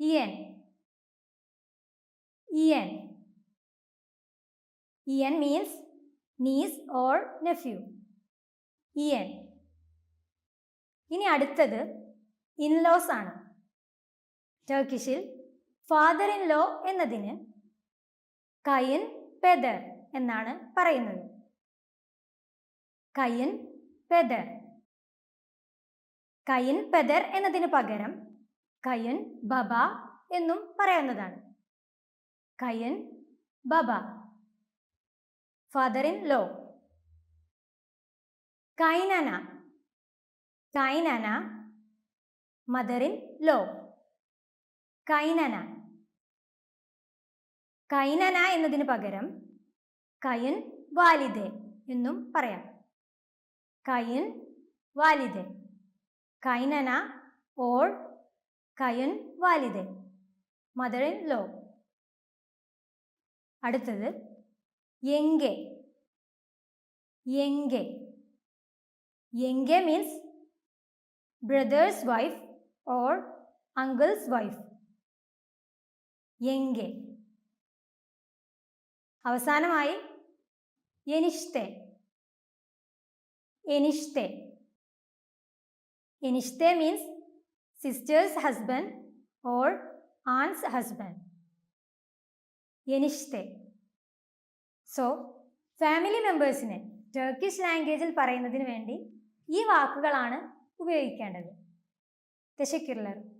Ian. Ian. Ian means niece or nephew. Ian. ഇനി അടുത്തത് in-laws ആണ്. ടർക്കിഷിൽ ഫാദർ ഇൻ ലോ എന്നതിന് കയിൻ പെദർ എന്നാണ് പറയുന്നത്. കയിൻ പെദർ. കയിൻ പെദർ എന്നതിന് പകരം കയിൻ ബബ എന്നും പറയാവുന്നതാണ്. കയിൻ ബബ. Father in law. കൈനന. കൈനന. Mother in law. കൈനന. കൈനന എന്നതിന് പകരം കയിൻ വാലിദെ എന്നും പറയാം. കയിൻ വാലിദെ. കൈനന ഓർ കയിൻ വാലിദെ, മദർ ഇൻ ലോ. അടുത്തത് യെങ്കെ. യെങ്കെ. യെങ്കെ means brother's wife or uncle's wife. യെങ്കെ. അവസാനമായി എനിഷ്തെ. എനിഷ്തെ. എനിഷ്തെ means sister's husband or aunt's husband. എനിഷ്തെ. സോ ഫാമിലി മെമ്പേഴ്സിനെ ടർക്കിഷ് ലാംഗ്വേജിൽ പറയുന്നതിന് വേണ്ടി ഈ വാക്കുകളാണ് ഉപയോഗിക്കേണ്ടത്. Teşekkürler.